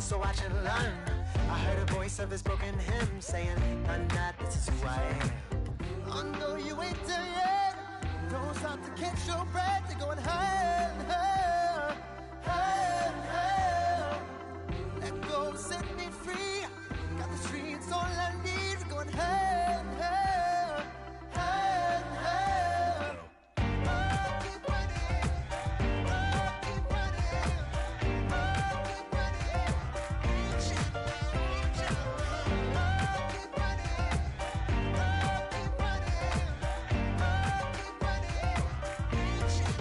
so I should learn. I heard a voice of his broken hymn saying, "None that this is who I am." I know you ain't there yet. Don't stop to catch your breath. You're going higher, higher, higher, higher. Let go, set me free. Got the streets all I need. We're going higher, higher, higher, higher. Oh, keep running. Oh, keep running. Oh, keep running. Reach it, reach it. Oh, keep running. Oh, keep running. Oh, keep running. Reach it.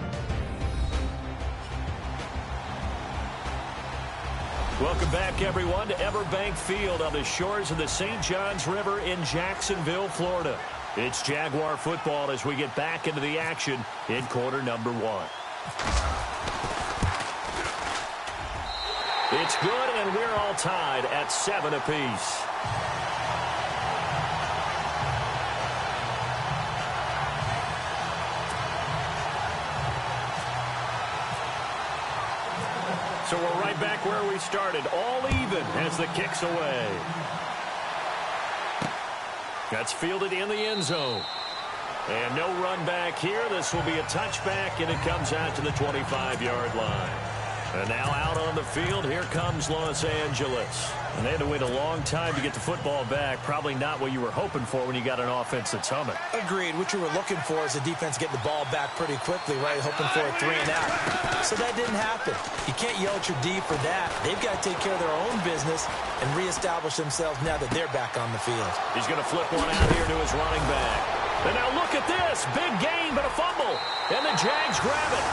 Welcome back, everyone, to Everbank Field on the shores of the St. Johns River in Jacksonville, Florida. It's Jaguar football as we get back into the action in quarter number one. It's good, and we're all tied at 7 apiece. So we're right back where we started, all even as the kick's away. That's fielded in the end zone. And no run back here. This will be a touchback, and it comes out to the 25-yard line. And now out on the field, here comes Los Angeles. And they had to wait a long time to get the football back. Probably not what you were hoping for when you got an offense that's humming. Agreed. What you were looking for is the defense getting the ball back pretty quickly, right? Hoping for a 3 and out. So that didn't happen. You can't yell at your D for that. They've got to take care of their own business and reestablish themselves now that they're back on the field. He's going to flip one out here to his running back. And now look at this. Big gain, but a fumble. And the Jags grab it.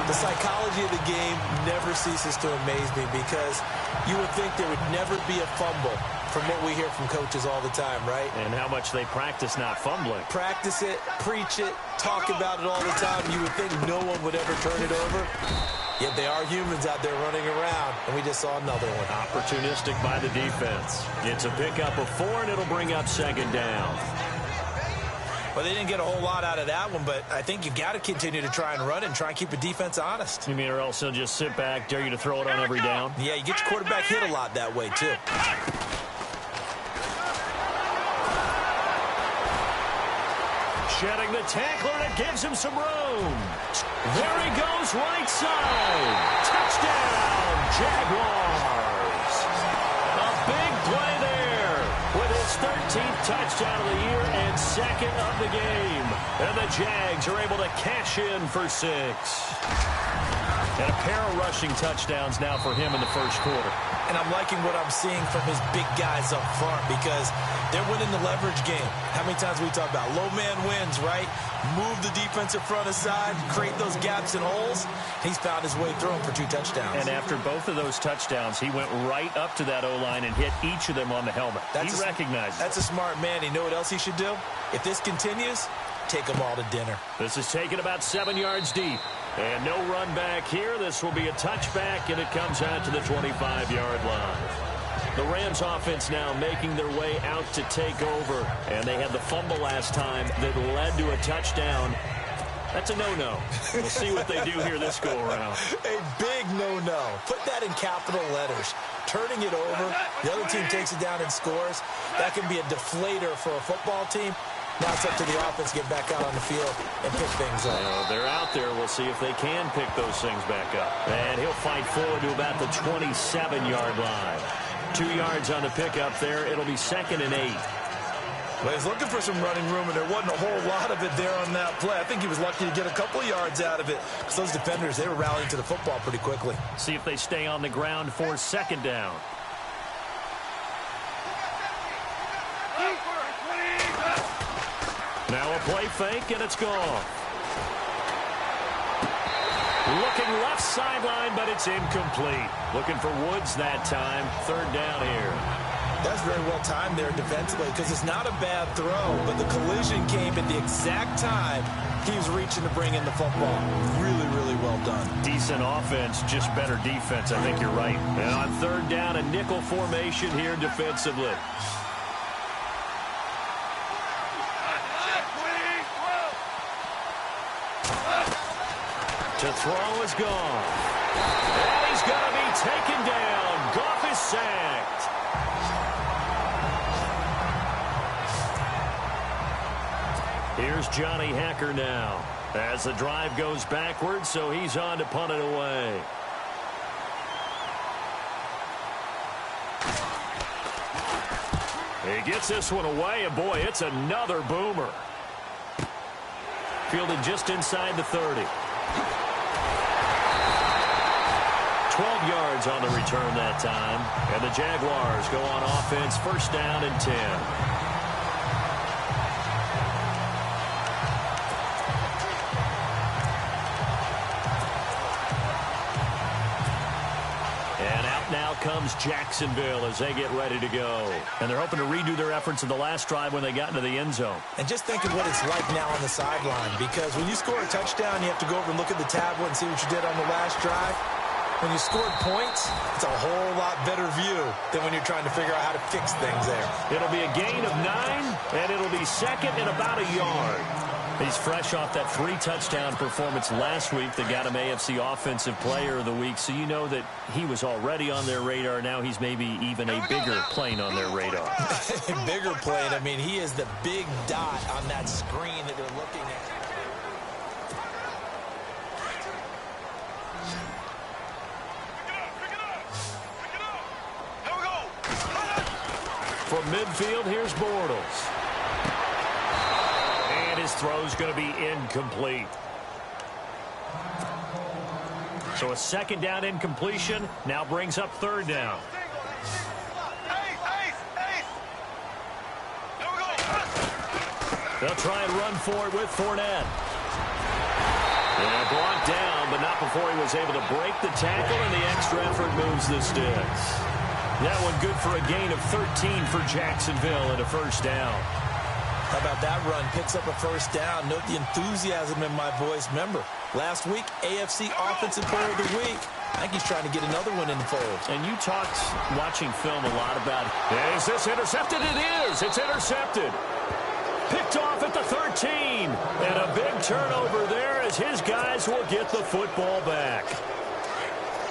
The psychology of the game never ceases to amaze me because you would think there would never be a fumble from what we hear from coaches all the time, right? And how much they practice not fumbling. Practice it, preach it, talk about it all the time. You would think no one would ever turn it over. Yet they are humans out there running around, and we just saw another one. Opportunistic by the defense. It's a pickup of 4, and it'll bring up second down. Well, they didn't get a whole lot out of that one, but I think you've got to continue to try and run and try and keep the defense honest. You mean or else they'll just sit back, dare you to throw it on every down? Yeah, you get your quarterback hit a lot that way, too. Shedding the tackler, and it gives him some room. There he goes, right side. Touchdown, Jaguars. A big play there with his 13th touchdown of the year and second of the game. And the Jags are able to cash in for 6. And a pair of rushing touchdowns now for him in the first quarter. And I'm liking what I'm seeing from his big guys up front because they're winning the leverage game. How many times we talk about low man wins, right? Move the defensive front aside, create those gaps and holes. He's found his way through them for 2 touchdowns. And after both of those touchdowns, he went right up to that O-line and hit each of them on the helmet. He recognizes That's a smart man. You know what else he should do? If this continues, take them all to dinner. This is taken about 7 yards deep. And no run back here. This will be a touchback, and it comes out to the 25-yard line. The Rams offense now making their way out to take over. And they had the fumble last time that led to a touchdown. That's a no-no. We'll see what they do here this go-around. A big no-no. Put that in capital letters. Turning it over, the other team takes it down and scores. That can be a deflator for a football team. Now it's up to the offense to get back out on the field and pick things up. Well, they're out there. We'll see if they can pick those things back up. And he'll fight forward to about the 27-yard line. 2 yards on the pickup there. It'll be 2nd and 8. Well, he's looking for some running room, and there wasn't a whole lot of it there on that play. I think he was lucky to get a couple yards out of it because those defenders, they were rallying to the football pretty quickly. See if they stay on the ground for 2nd down. Now a play fake, and it's gone. Looking left sideline, but it's incomplete. Looking for Woods that time. 3rd down here. That's very well timed there defensively because it's not a bad throw, but the collision came at the exact time he was reaching to bring in the football. Really, really well done. Decent offense, just better defense. I think you're right. And on 3rd down, a nickel formation here defensively. To throw is Goff. And he's going to be taken down. Goff is sacked. Here's Johnny Hacker now as the drive goes backwards, so he's on to punt it away. He gets this one away, and boy, it's another boomer. Fielded just inside the 30. 12 yards on the return that time, and the Jaguars go on offense, first down and 10. Now comes Jacksonville as they get ready to go. And they're hoping to redo their efforts in the last drive when they got into the end zone. And just think of what it's like now on the sideline, because when you score a touchdown, you have to go over and look at the tablet and see what you did on the last drive. When you scored points, it's a whole lot better view than when you're trying to figure out how to fix things there. It'll be a gain of 9, and it'll be second and about a yard. He's fresh off that 3-touchdown performance last week that got him AFC Offensive Player of the Week, so you know that he was already on their radar. Now he's maybe even a bigger plane on their radar. Bigger plane. I mean, he is the big dot on that screen that they're looking at. From midfield, here's Bortles. His throw's going to be incomplete. So a second down incompletion now brings up third down. They'll try and run for it with Fournette. And brought down, but not before he was able to break the tackle, and the extra effort moves the sticks. That one good for a gain of 13 for Jacksonville and a first down. How about that run? Picks up a first down. Note the enthusiasm in my voice. Remember, last week, AFC Offensive Player of the Week. I think he's trying to get another one in the fold. And you talked, watching film, a lot about, is this intercepted? It is. It's intercepted. Picked off at the 13. And a big turnover there as his guys will get the football back.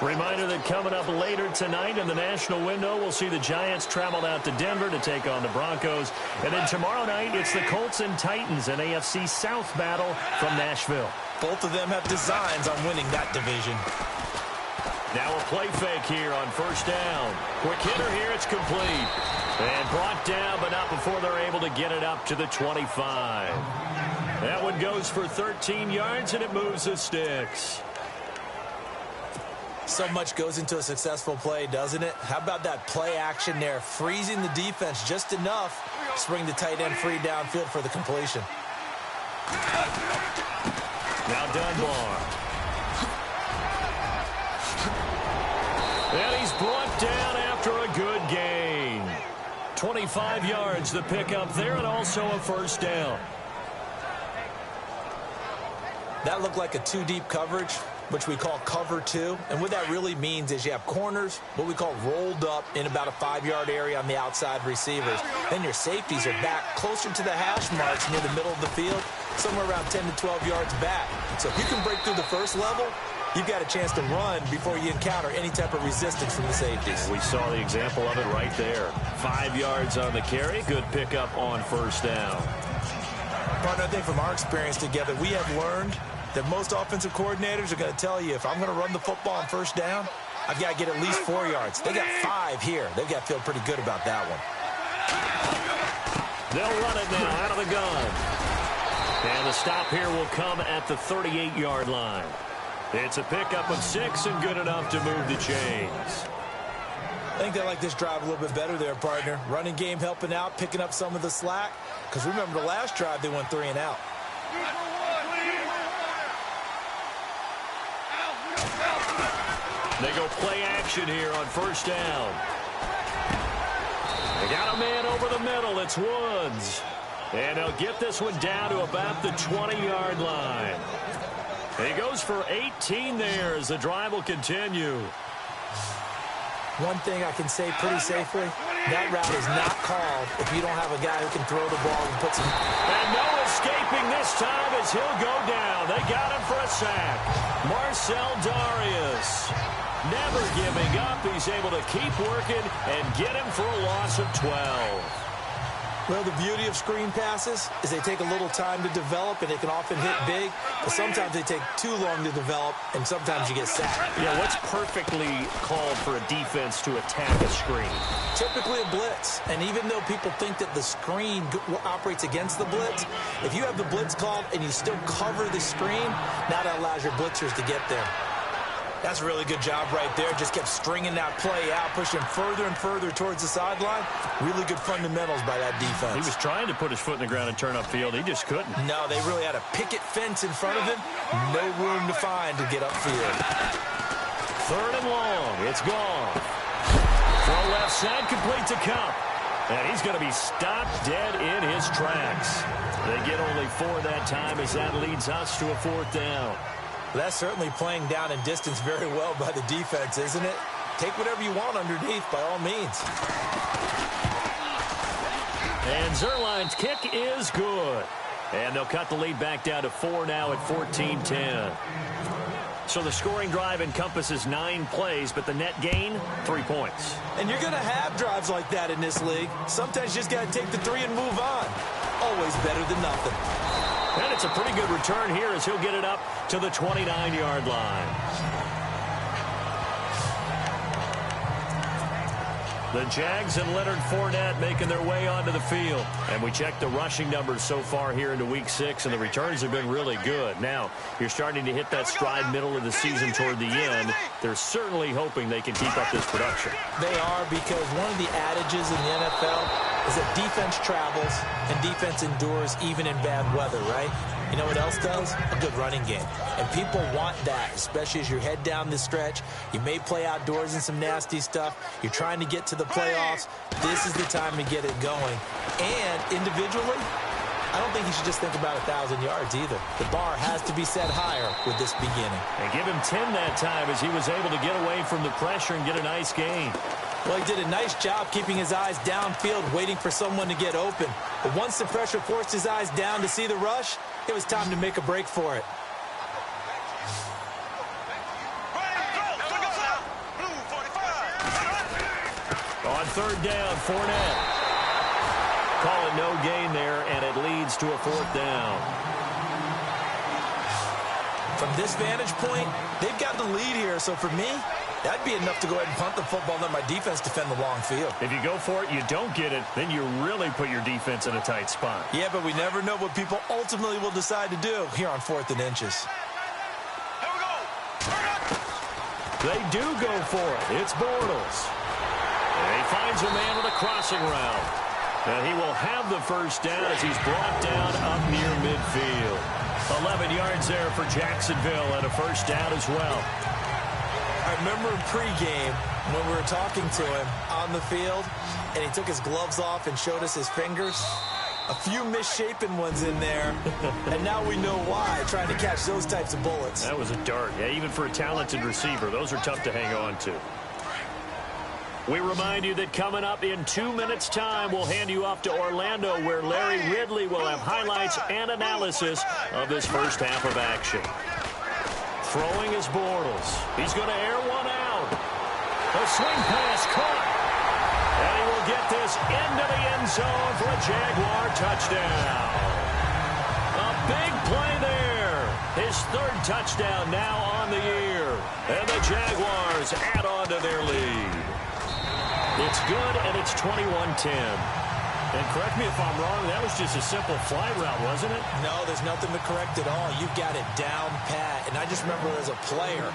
Reminder that coming up later tonight in the national window, we'll see the Giants travel out to Denver to take on the Broncos. And then tomorrow night, it's the Colts and Titans, an AFC South battle from Nashville. Both of them have designs on winning that division. Now a play fake here on first down. Quick hitter here, it's complete. And brought down, but not before they're able to get it up to the 25. That one goes for 13 yards, and it moves the sticks. So much goes into a successful play, doesn't it? How about that play action there? Freezing the defense just enough to bring the tight end free downfield for the completion. Now Dunbar. And he's brought down after a good gain. 25 yards the pickup there, and also a first down. That looked like a two-deep coverage, which we call cover 2. And what that really means is you have corners, what we call rolled up in about a 5-yard area on the outside receivers. Then your safeties are back closer to the hash marks near the middle of the field, somewhere around 10 to 12 yards back. So if you can break through the first level, you've got a chance to run before you encounter any type of resistance from the safeties. We saw the example of it right there. 5 yards on the carry, good pickup on first down. Partner, I think from our experience together, we have learned that most offensive coordinators are going to tell you, if I'm going to run the football on first down, I've got to get at least 4 yards. They got 5 here. They've got to feel pretty good about that one. They'll run it now out of the gun. And the stop here will come at the 38-yard line. It's a pickup of 6 and good enough to move the chains. I think they like this drive a little bit better there, partner. Running game helping out, picking up some of the slack. Because remember, the last drive, they went 3 and out. They go play action here on first down. They got a man over the middle. It's Woods. And they'll get this one down to about the 20-yard line. He goes for 18 there as the drive will continue. One thing I can say pretty safely, that route is not called if you don't have a guy who can throw the ball and put some... And no escaping this time as he'll go down. They got him for a sack. Marcel Darius, never giving up. He's able to keep working and get him for a loss of 12. Well, the beauty of screen passes is they take a little time to develop, and they can often hit big, but sometimes they take too long to develop, and sometimes you get sacked. Yeah, what's perfectly called for a defense to attack a screen? Typically a blitz, and even though people think that the screen operates against the blitz, if you have the blitz called and you still cover the screen, now that allows your blitzers to get there. That's a really good job right there. Just kept stringing that play out, pushing further and further towards the sideline. Really good fundamentals by that defense. He was trying to put his foot in the ground and turn upfield. He just couldn't. No, they really had a picket fence in front of him. No room to find to get upfield. 3rd and long. It's gone. Throw left side, complete to Cup. And he's going to be stopped dead in his tracks. They get only 4 that time as that leads us to a 4th down. That's certainly playing down in distance very well by the defense, isn't it? Take whatever you want underneath, by all means. And Zerline's kick is good. And they'll cut the lead back down to 4 now at 14-10. So the scoring drive encompasses 9 plays, but the net gain, 3 points. And you're going to have drives like that in this league. Sometimes you just got to take the 3 and move on. Always better than nothing. And it's a pretty good return here as he'll get it up to the 29-yard line. The Jags and Leonard Fournette making their way onto the field. And we check the rushing numbers so far here into Week 6, and the returns have been really good. Now, you're starting to hit that stride middle of the season toward the end. They're certainly hoping they can keep up this production. They are, because one of the adages in the NFL is that defense travels and defense endures even in bad weather, right? You know what else does? A good running game. And people want that, especially as you head down the stretch. You may play outdoors in some nasty stuff. You're trying to get to the playoffs. This is the time to get it going. And individually, I don't think you should just think about 1,000 yards either. The bar has to be set higher with this beginning. And give him 10 that time as he was able to get away from the pressure and get a nice gain. Well, he did a nice job keeping his eyes downfield, waiting for someone to get open. But once the pressure forced his eyes down to see the rush, it was time to make a break for it. On 3rd down, Fournette. Call it no gain there, and it leads to a 4th down. From this vantage point, they've got the lead here, so for me, that'd be enough to go ahead and punt the football and let my defense defend the long field. If you go for it, you don't get it, then you really put your defense in a tight spot. Yeah, but we never know what people ultimately will decide to do here on 4th and inches. Here we go. They do go for it. It's Bortles. And he finds a man with a crossing route. And he will have the 1st down as he's brought down up near midfield. 11 yards there for Jacksonville and a 1st down as well. I remember in pregame when we were talking to him on the field, and he took his gloves off and showed us his fingers. A few misshapen ones in there, and now we know why, trying to catch those types of bullets. That was a dart. Yeah, even for a talented receiver, those are tough to hang on to. We remind you that coming up in 2 minutes' time, we'll hand you off to Orlando, where Larry Ridley will have highlights and analysis of this first half of action. Throwing is Bortles. He's going to air one out. A swing pass caught. And he will get this into the end zone for a Jaguar touchdown. A big play there. His 3rd touchdown now on the year. And the Jaguars add on to their lead. It's good, and it's 21-10. And correct me if I'm wrong, that was just a simple fly route, wasn't it? No, there's nothing to correct at all. You've got it down pat. And I just remember as a player,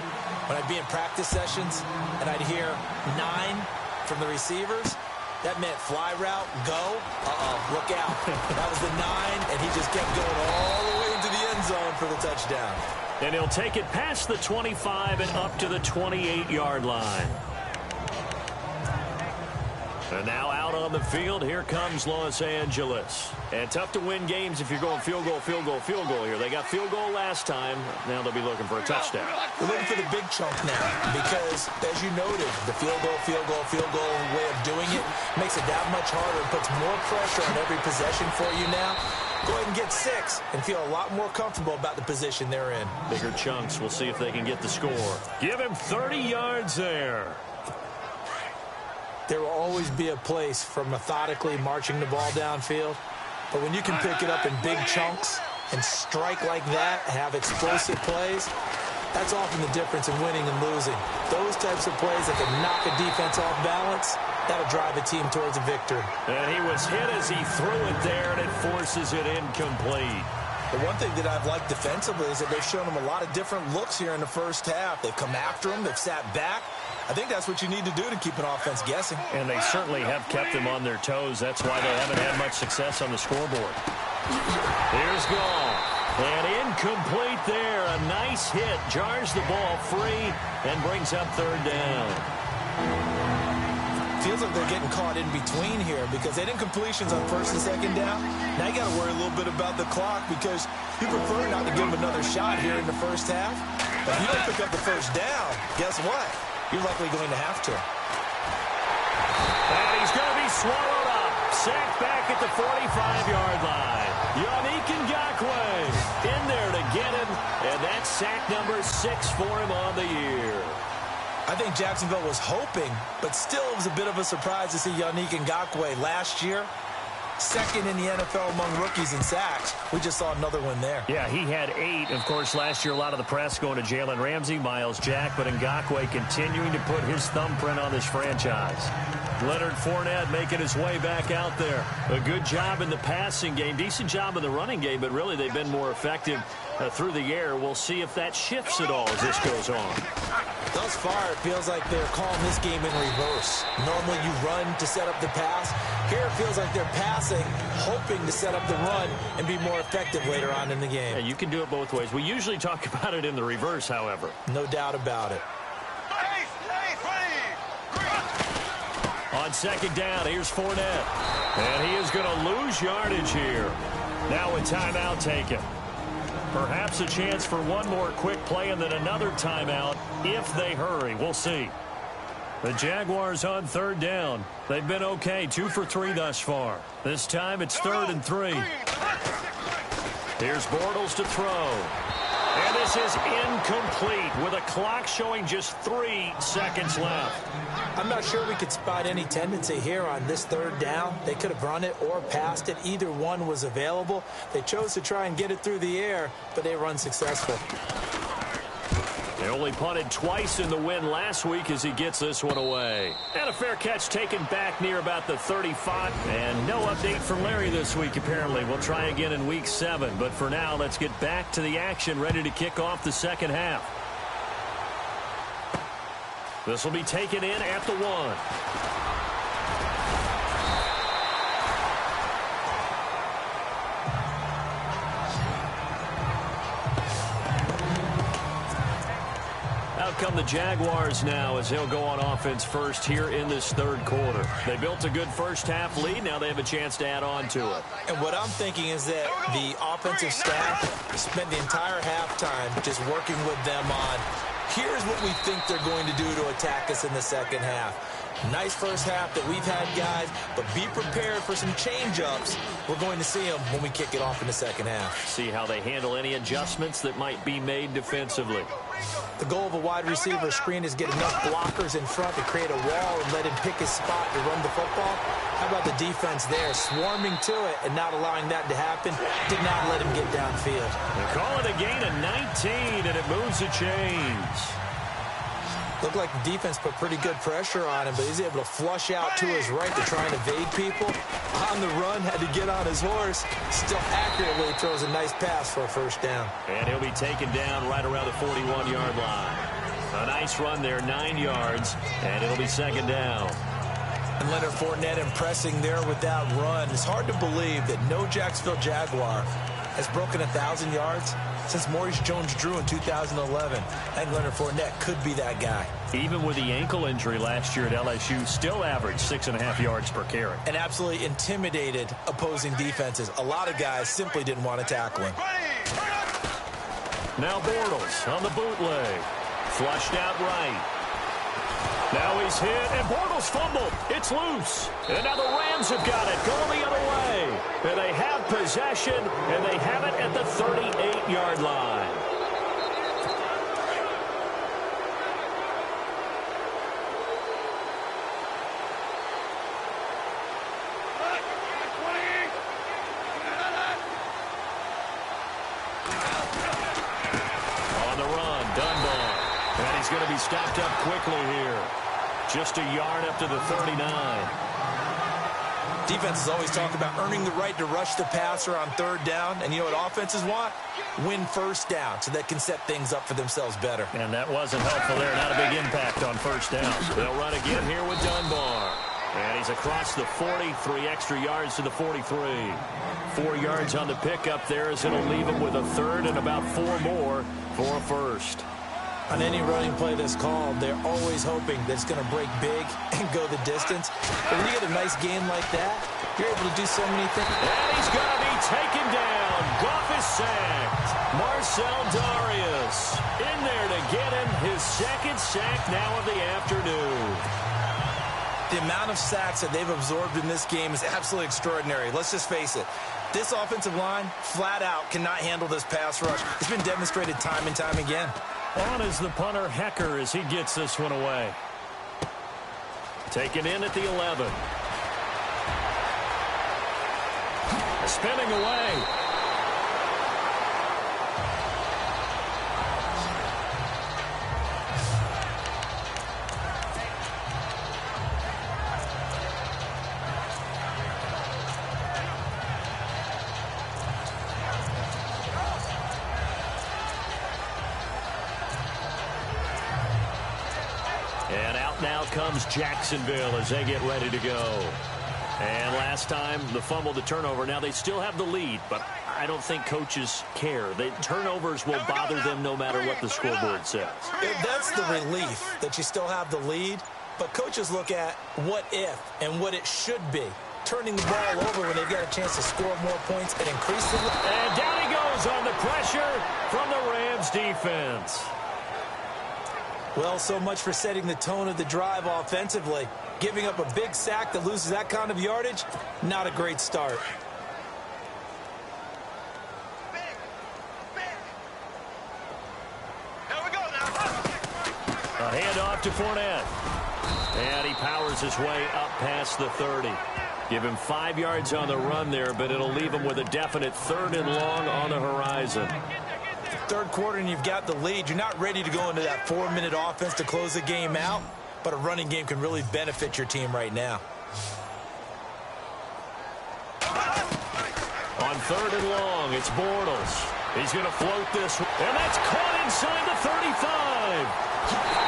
when I'd be in practice sessions, and I'd hear 9 from the receivers, that meant fly route, go, look out. That was the 9, and he just kept going all the way into the end zone for the touchdown. And he'll take it past the 25 and up to the 28-yard line. And now out on the field, here comes Los Angeles. And tough to win games if you're going field goal, field goal, field goal here. They got field goal last time. Now they'll be looking for a touchdown. They're looking for the big chunk now because, as you noted, the field goal, field goal, field goal way of doing it makes it that much harder. It puts more pressure on every possession for you now. Go ahead and get 6 and feel a lot more comfortable about the position they're in. Bigger chunks. We'll see if they can get the score. Give him 30 yards there. There will always be a place for methodically marching the ball downfield. But when you can pick it up in big chunks and strike like that, have explosive plays, that's often the difference in winning and losing. Those types of plays that can knock a defense off balance, that'll drive a team towards a victory. And he was hit as he threw it there, and it forces it incomplete. The one thing that I've liked defensively is that they've shown him a lot of different looks here in the first half. They've come after him. They've sat back. I think that's what you need to do to keep an offense guessing. And they certainly have kept them on their toes. That's why they haven't had much success on the scoreboard. Here's Gall. And incomplete there. A nice hit. Jars the ball free and brings up third down. Feels like they're getting caught in between here because they didn't completions on first and second down. Now you got to worry a little bit about the clock because you prefer not to give them another shot here in the first half. If you don't pick up the first down, guess what? You're likely going to have to. And he's going to be swallowed up. Sacked back at the 45-yard line. Yannick Ngakoue in there to get him. And that's sack number 6 for him on the year. I think Jacksonville was hoping, but still it was a bit of a surprise to see Yannick Ngakoue last year. Second in the NFL among rookies in sacks. We just saw another one there. Yeah, he had 8. Of course, last year a lot of the press going to Jalen Ramsey, Miles Jack, but Ngakoue continuing to put his thumbprint on this franchise. Leonard Fournette making his way back out there. A good job in the passing game, decent job in the running game, but really they've been more effective through the air. We'll see if that shifts at all as this goes on. Thus far, it feels like they're calling this game in reverse. Normally you run to set up the pass. Here it feels like they're passing, hoping to set up the run and be more effective later on in the game. Yeah, you can do it both ways. We usually talk about it in the reverse, however. No doubt about it. On second down, here's Fournette. And he is going to lose yardage here. Now a timeout taken. Perhaps a chance for one more quick play and then another timeout if they hurry. We'll see. The Jaguars on third down. They've been okay, 2 for 3 thus far. This time it's 3rd and 3. Here's Bortles to throw. And this is incomplete with a clock showing just 3 seconds left. I'm not sure we could spot any tendency here on this third down. They could have run it or passed it. Either one was available. They chose to try and get it through the air, but they were unsuccessful. They only punted twice in the win last week as he gets this one away. And a fair catch taken back near about the 35. And no update from Larry this week, apparently. We'll try again in week 7. But for now, let's get back to the action, ready to kick off the second half. This will be taken in at the 1. Out come the Jaguars now as they'll go on offense first here in this third quarter. They built a good first half lead. Now they have a chance to add on to it. And what I'm thinking is that the offensive staff spent the entire halftime just working with them on, here's what we think they're going to do to attack us in the second half. Nice first half that we've had, guys, but be prepared for some change-ups. We're going to see them when we kick it off in the second half. See how they handle any adjustments that might be made defensively. The goal of a wide receiver screen is get enough blockers in front to create a wall and let him pick his spot to run the football. How about the defense there, swarming to it and not allowing that to happen? Did not let him get downfield. They call it a gain of 19, and it moves the chains. Looked like the defense put pretty good pressure on him, but he's able to flush out to his right to try and evade people. On the run, had to get on his horse. Still accurately throws a nice pass for a first down. And he'll be taken down right around the 41-yard line. A nice run there, 9 yards, and it'll be second down. And Leonard Fournette impressing there with that run. It's hard to believe that no Jacksonville Jaguar has broken 1,000 yards since Maurice Jones-Drew in 2011. I think Leonard Fournette could be that guy. Even with the ankle injury last year at LSU, still averaged 6.5 yards per carry. And absolutely intimidated opposing defenses. A lot of guys simply didn't want to tackle him. Now Bortles on the bootleg. Flushed out right. Now he's hit, and Bortles fumbled. It's loose. And now the Rams have got it, going the other way. And they have possession, and they have it at the 38-yard line. On the run, Dunbar. And he's going to be stopped up quickly here. Just a yard up to the 39. Defenses always talk about earning the right to rush the passer on third down. And you know what offenses want? Win first down so they can set things up for themselves better. And that wasn't helpful there. Not a big impact on first down. They'll run again here with Dunbar. And he's across the 40, 3 extra yards to the 43. 4 yards on the pickup there as it'll leave him with a third and about 4 more for a first. On any running play that's called, they're always hoping that it's going to break big and go the distance. But when you get a nice gain like that, you're able to do so many things. And he's going to be taken down. Goff is sacked. Marcel Darius in there to get him his second sack now of the afternoon. The amount of sacks that they've absorbed in this game is absolutely extraordinary. Let's just face it. This offensive line, flat out, cannot handle this pass rush. It's been demonstrated time and time again. On is the punter, Hecker, as he gets this one away. Taken in at the 11. Spinning away. And out now comes Jacksonville as they get ready to go. And last time, the fumble, the turnover. Now they still have the lead, but I don't think coaches care. The turnovers will bother them no matter what the scoreboard says. That's the relief that you still have the lead, but coaches look at what if and what it should be. Turning the ball over when they've got a chance to score more points and increase the lead. And down he goes on the pressure from the Rams defense. Well, so much for setting the tone of the drive offensively. Giving up a big sack that loses that kind of yardage, not a great start. Here we go now. A handoff to Fournette. And he powers his way up past the 30. Give him 5 yards on the run there, but it'll leave him with a definite 3rd and long on the horizon. Third quarter and you've got the lead. You're not ready to go into that 4-minute offense to close the game out, but a running game can really benefit your team right now. On 3rd and long, it's Bortles. He's going to float this, and that's caught inside the 35.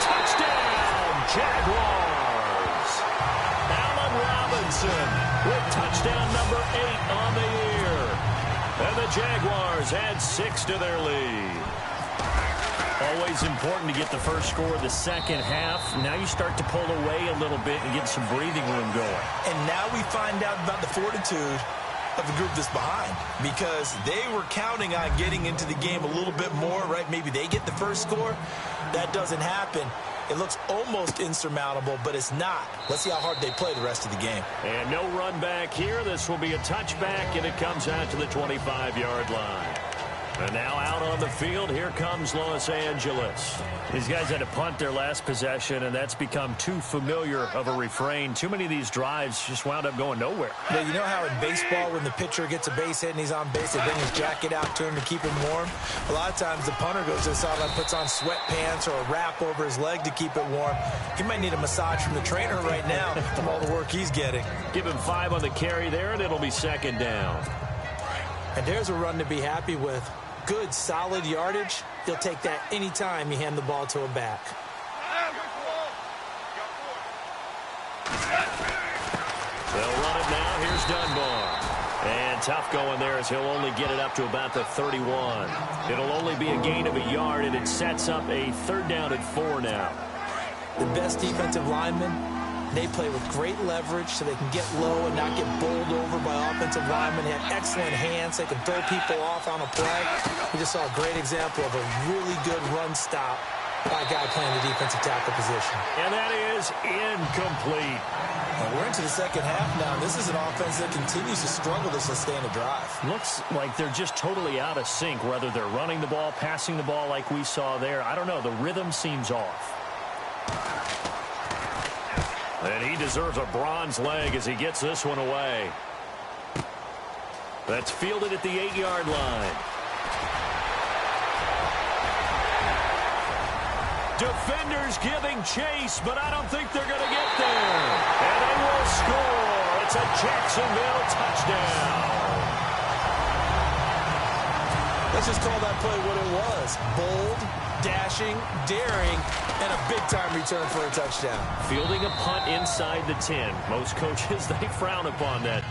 Touchdown, Jaguars. Allen Robinson with touchdown number 8 on the year. And the Jaguars add 6 to their lead. Always important to get the first score of the second half. Now you start to pull away a little bit and get some breathing room going. And now we find out about the fortitude of the group that's behind, because they were counting on getting into the game a little bit more, right? Maybe they get the first score. That doesn't happen. It looks almost insurmountable, but it's not. Let's see how hard they play the rest of the game. And no run back here. This will be a touchback, and it comes out to the 25-yard line. And now out on the field, here comes Los Angeles. These guys had to punt their last possession, and that's become too familiar of a refrain. Too many of these drives just wound up going nowhere. Yeah, you know how in baseball, when the pitcher gets a base hit and he's on base, they bring his jacket out to him to keep him warm? A lot of times the punter goes to the sideline, puts on sweatpants or a wrap over his leg to keep it warm. He might need a massage from the trainer right now from all the work he's getting. Give him 5 on the carry there, and it'll be 2nd down. And there's a run to be happy with. Good, solid yardage. He'll take that anytime you hand the ball to a back. They'll run it now. Here's Dunbar. And tough going there as he'll only get it up to about the 31. It'll only be a gain of a yard, and it sets up a 3rd down and 4 now. The best defensive linemen, they play with great leverage so they can get low and not get bowled over by offensive linemen. They have excellent hands. They can throw people off on a play. We just saw a great example of a really good run stop by a guy playing the defensive tackle position. And that is incomplete. Well, we're into the second half now. This is an offense that continues to struggle to sustain a drive. Looks like they're just totally out of sync, whether they're running the ball, passing the ball like we saw there. I don't know. The rhythm seems off. And he deserves a bronze leg as he gets this one away. That's fielded at the 8-yard line. Defenders giving chase, but I don't think they're going to get there. And they will score. It's a Jacksonville touchdown. Let's just call that play what it was. Bold, dashing, daring, and a big-time return for a touchdown. Fielding a punt inside the 10. Most coaches, they frown upon that.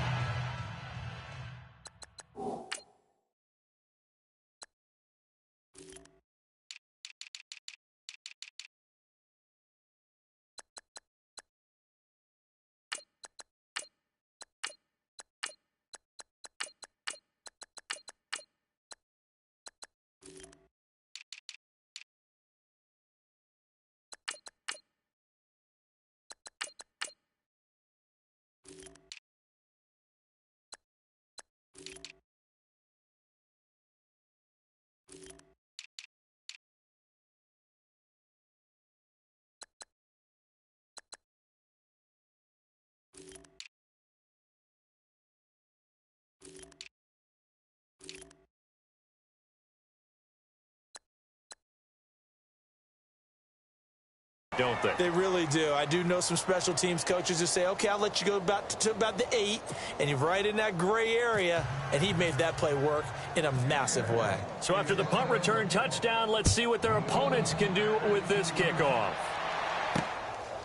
Don't they? They really do. I do know some special teams coaches who say, okay, I'll let you go to about the 8, and you're right in that gray area, and he made that play work in a massive way. So after the punt return touchdown, let's see what their opponents can do with this kickoff.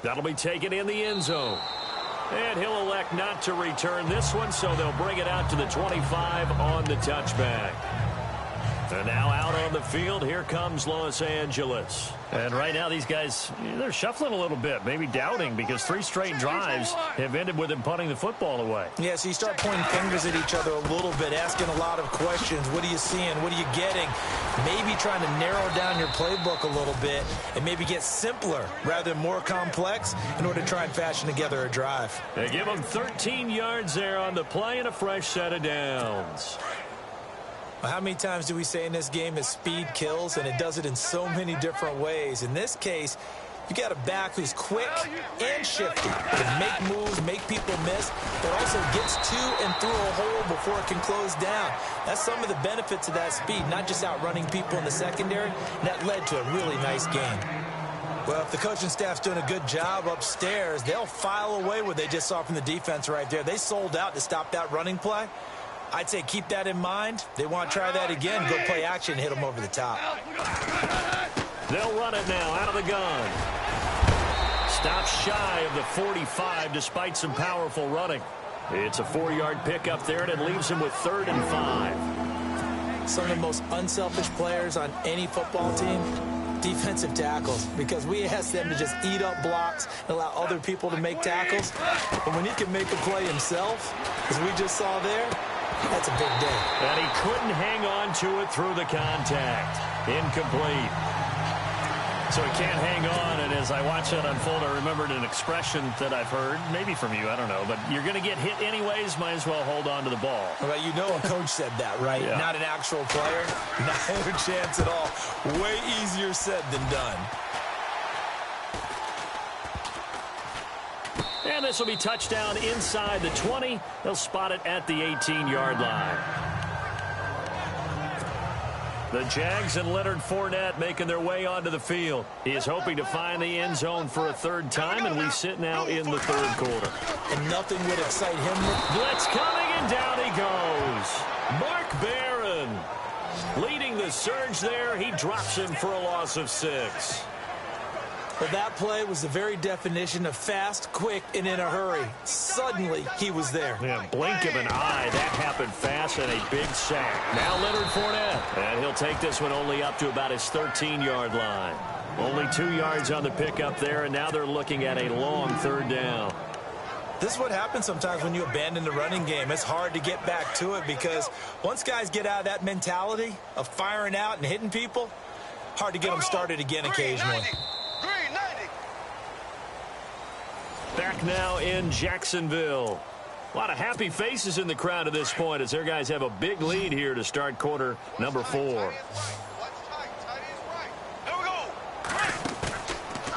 That'll be taken in the end zone. And he'll elect not to return this one, so they'll bring it out to the 25 on the touchback. And now out on the field, here comes Los Angeles. And right now these guys, they're shuffling a little bit, maybe doubting, because 3 straight drives have ended with them punting the football away. Yeah, so you start pointing fingers at each other a little bit, asking a lot of questions. What are you seeing? What are you getting? Maybe trying to narrow down your playbook a little bit and maybe get simpler rather than more complex in order to try and fashion together a drive. They give them 13 yards there on the play and a fresh set of downs. How many times do we say in this game that speed kills, and it does it in so many different ways? In this case, you got a back who's quick and shifty, can make moves, make people miss, but also gets to and through a hole before it can close down. That's some of the benefits of that speed, not just outrunning people in the secondary. And that led to a really nice game. Well, if the coaching staff's doing a good job upstairs, they'll file away what they just saw from the defense right there. They sold out to stop that running play. I'd say keep that in mind. They want to try that again, go play action, hit them over the top. They'll run it now out of the gun. Stops shy of the 45 despite some powerful running. It's a 4-yard pickup there, and it leaves him with 3rd and 5. Some of the most unselfish players on any football team, defensive tackles, because we ask them to just eat up blocks and allow other people to make tackles. But when he can make a play himself, as we just saw there, that's a big day. And he couldn't hang on to it through the contact. Incomplete. So he can't hang on, and as I watch that unfold, I remembered an expression that I've heard, maybe from you, I don't know, but you're going to get hit anyways, might as well hold on to the ball. Well, you know a coach said that, right? Yeah. Not an actual player. Not a chance at all. Way easier said than done. And this will be touchdown inside the 20. They'll spot it at the 18-yard line. The Jags and Leonard Fournette making their way onto the field. He is hoping to find the end zone for a 3rd time, and we sit now in the 3rd quarter. And nothing would excite him. Blitz coming, and down he goes. Mark Barron leading the surge there. He drops him for a loss of 6. Well, that play was the very definition of fast, quick, and in a hurry. Suddenly, he was there. Yeah, blink of an eye. That happened fast and a big sack. Now Leonard Fournette. And he'll take this one only up to about his 13-yard line. Only 2 yards on the pickup there, and now they're looking at a long third down. This is what happens sometimes when you abandon the running game. It's hard to get back to it because once guys get out of that mentality of firing out and hitting people, hard to get them started again occasionally. Back now in Jacksonville. A lot of happy faces in the crowd at this point as their guys have a big lead here to start quarter number 4.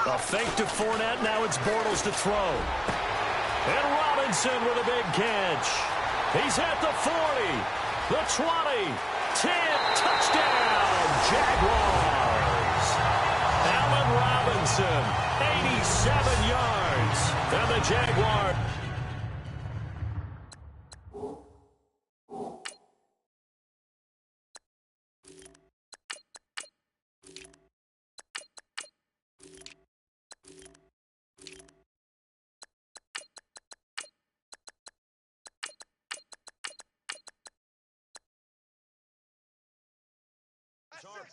A fake to Fournette. Now it's Bortles to throw. And Robinson with a big catch. He's at the 40, the 20, 10, touchdown, Jaguars. Allen Robinson, 87 yards. And the Jaguars.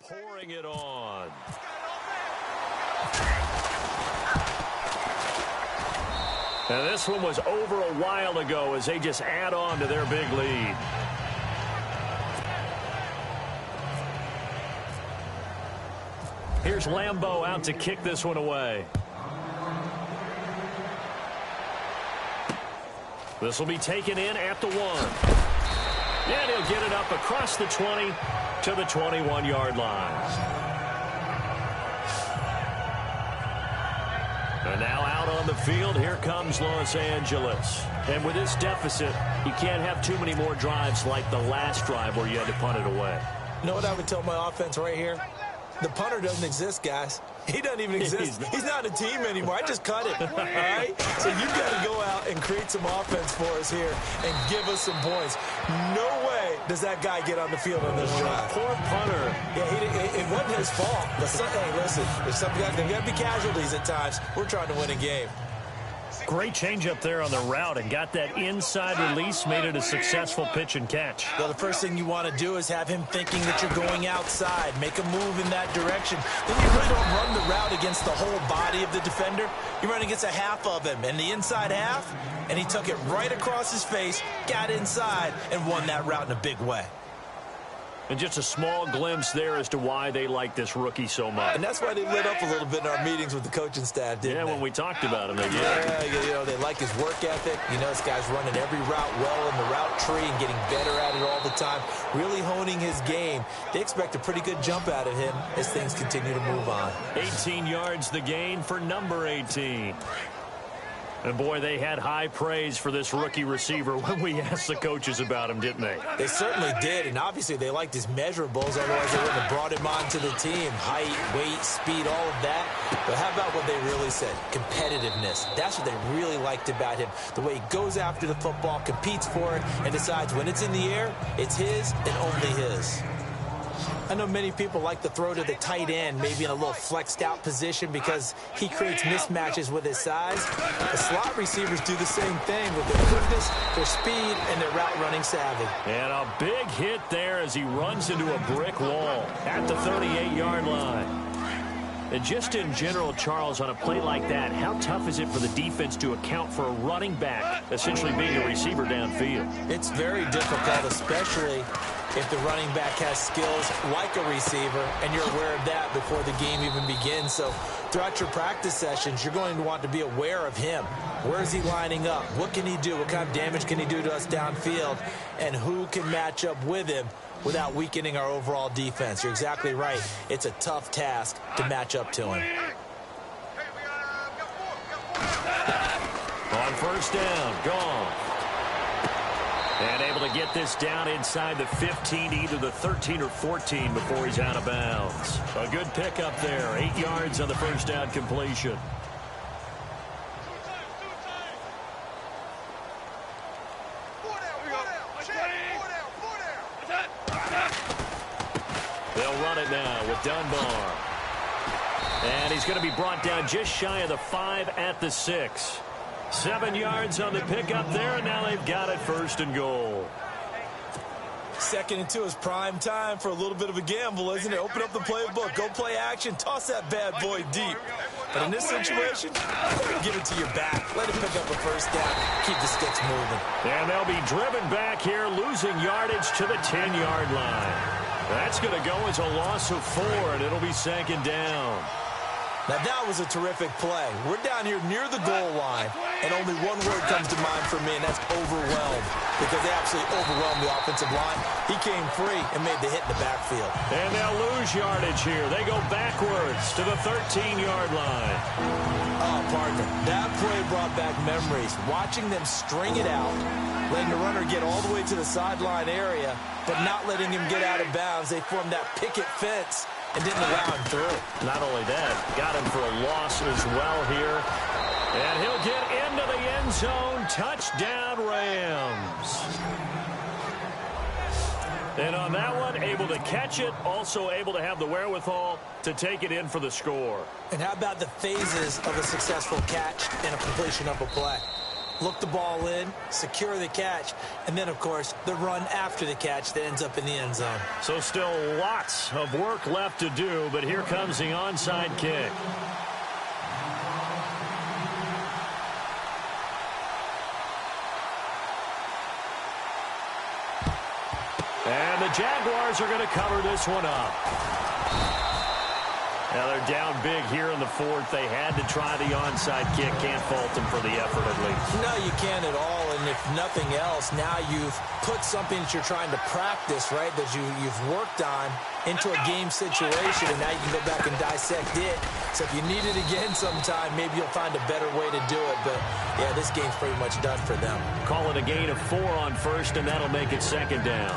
Pouring it on. And this one was over a while ago as they just add on to their big lead. Here's Lambeau out to kick this one away. This will be taken in at the 1. And he'll get it up across the 20 to the 21-yard line. And now out on the field, here comes Los Angeles. And with this deficit, you can't have too many more drives like the last drive where you had to punt it away. You know what I would tell my offense right here? The punter doesn't exist, guys. He doesn't even exist. He's not a team anymore. I just cut it, all right? So you've got to go out and create some offense for us here and give us some points. No way does that guy get on the field on this drive. Poor punter. Yeah, it wasn't his fault. But hey, listen, there's some guys, there's got to be casualties at times. We're trying to win a game. Great change up there on the route and got that inside release, made it a successful pitch and catch. Well, the first thing you want to do is have him thinking that you're going outside, make a move in that direction. Then you really don't run the route against the whole body of the defender. You run against a half of him, and the inside half, and he took it right across his face, got inside, and won that route in a big way. And just a small glimpse there as to why they like this rookie so much. And that's why they lit up a little bit in our meetings with the coaching staff, didn't they? When we talked about him, they did. Yeah, you know, they like his work ethic. You know, this guy's running every route well in the route tree and getting better at it all the time, really honing his game. They expect a pretty good jump out of him as things continue to move on. 18 yards the gain for number 18. And, boy, they had high praise for this rookie receiver when we asked the coaches about him, didn't they? They certainly did, and obviously they liked his measurables, otherwise they wouldn't have brought him onto the team. Height, weight, speed, all of that. But how about what they really said? Competitiveness. That's what they really liked about him. The way he goes after the football, competes for it, and decides when it's in the air, it's his and only his. I know many people like to throw to the tight end, maybe in a little flexed out position because he creates mismatches with his size. The slot receivers do the same thing with their quickness, their speed, and their route running savvy. And a big hit there as he runs into a brick wall at the 38-yard line. And just in general, Charles, on a play like that, how tough is it for the defense to account for a running back essentially being a receiver downfield? It's very difficult, especially if the running back has skills like a receiver, and you're aware of that before the game even begins. So throughout your practice sessions, you're going to want to be aware of him. Where is he lining up? What can he do? What kind of damage can he do to us downfield? And who can match up with him without weakening our overall defense? You're exactly right. It's a tough task to match up to him. On first down, gone. And able to get this down inside the 15, either the 13 or 14 before he's out of bounds. A good pickup there. 8 yards on the first down completion. They'll run it now with Dunbar. And And he's going to be brought down just shy of the 5 at the 6. 7 yards on the pickup there, and now they've got it 1st and goal. 2nd and 2 is prime time for a little bit of a gamble, isn't it? Open up the playbook, go play action, toss that bad boy deep. But in this situation, give it to your back. Let it pick up a 1st down. Keep the sticks moving. And they'll be driven back here, losing yardage to the 10-yard line. That's going to go as a loss of 4, and it'll be 2nd down. Now, that was a terrific play. We're down here near the goal line, and only one word comes to mind for me, and that's overwhelmed, because they absolutely overwhelmed the offensive line. He came free and made the hit in the backfield. And they'll lose yardage here. They go backwards to the 13-yard line. Oh, partner, that play brought back memories. Watching them string it out, letting the runner get all the way to the sideline area, but not letting him get out of bounds. They formed that picket fence and didn't allow him through. Not only that, got him for a loss as well here. And he'll get into the end zone. Touchdown, Rams. And on that one, able to catch it, also able to have the wherewithal to take it in for the score. And how about the phases of a successful catch and a completion of a play? Look the ball in, secure the catch, and then, of course, the run after the catch that ends up in the end zone. So still lots of work left to do, but here comes the onside kick. And the Jaguars are going to cover this one up. Now they're down big here in the 4th. They had to try the onside kick. Can't fault them for the effort at least. No, you can't at all. And if nothing else, now you've put something that you're trying to practice, right, that you've worked on into a game situation, and now you can go back and dissect it. So if you need it again sometime, maybe you'll find a better way to do it. But, yeah, this game's pretty much done for them. Call it a gain of 4 on 1st, and that'll make it 2nd down.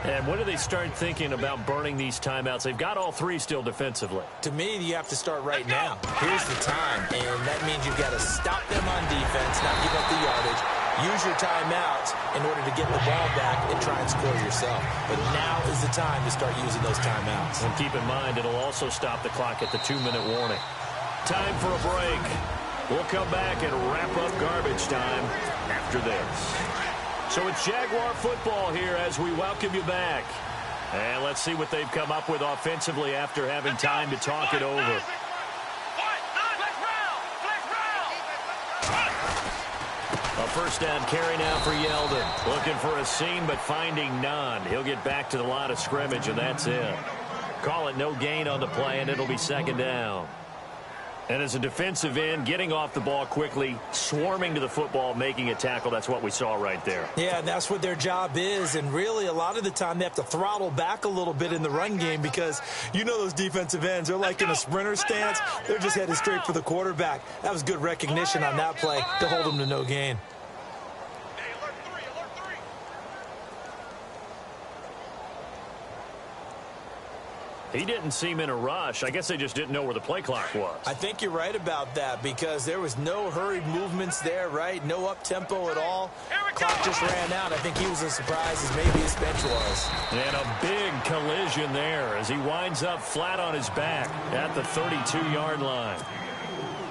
And when do they start thinking about burning these timeouts? They've got all 3 still defensively. To me, you have to start right now. Here's the time, and that means you've got to stop them on defense, not give up the yardage, use your timeouts in order to get the ball back and try and score yourself. But now is the time to start using those timeouts. And keep in mind, it'll also stop the clock at the 2-minute warning. Time for a break. We'll come back and wrap up garbage time after this. So it's Jaguar football here as we welcome you back. And let's see what they've come up with offensively after having time to talk it over. A 1st down carry now for Yeldon. Looking for a seam, but finding none. He'll get back to the line of scrimmage, and that's it. Call it no gain on the play, and it'll be 2nd down. And as a defensive end, getting off the ball quickly, swarming to the football, making a tackle, that's what we saw right there. Yeah, and that's what their job is. And really, a lot of the time, they have to throttle back a little bit in the run game because you know those defensive ends, they're like in a sprinter stance. They're just headed straight for the quarterback. That was good recognition on that play to hold them to no gain. He didn't seem in a rush. I guess they just didn't know where the play clock was. I think you're right about that because there was no hurried movements there, right? No up-tempo at all. Clock just ran out. I think he was as surprised as maybe his bench was. And a big collision there as he winds up flat on his back at the 32-yard line.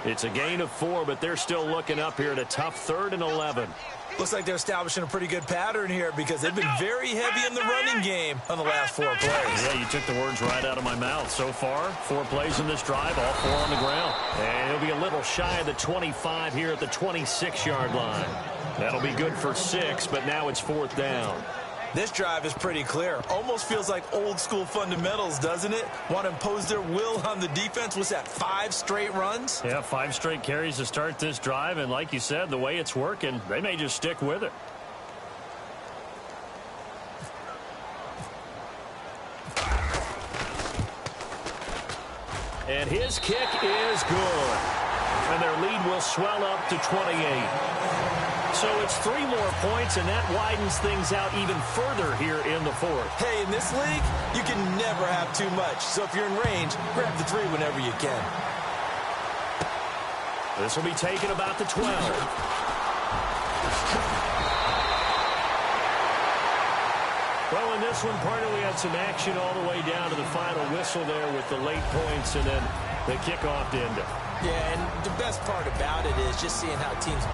It's a gain of 4, but they're still looking up here at a tough 3rd and 11. Looks like they're establishing a pretty good pattern here because they've been very heavy in the running game on the last 4 plays. Yeah, you took the words right out of my mouth. So far, 4 plays in this drive, all 4 on the ground. And he'll be a little shy of the 25 here at the 26-yard line. That'll be good for 6, but now it's 4th down. This drive is pretty clear. Almost feels like old school fundamentals, doesn't it? Want to impose their will on the defense. What's that, 5 straight runs? Yeah, 5 straight carries to start this drive. And like you said, the way it's working, they may just stick with it. And his kick is good. And their lead will swell up to 28. So it's 3 more points, and that widens things out even further here in the 4th. Hey, in this league, you can never have too much. So if you're in range, grab the 3 whenever you can. This will be taken about the 12. Well, in this one, partner, we had some action all the way down to the final whistle there with the late points, and then the kickoff to end it. Yeah, and the best part about it is just seeing how teams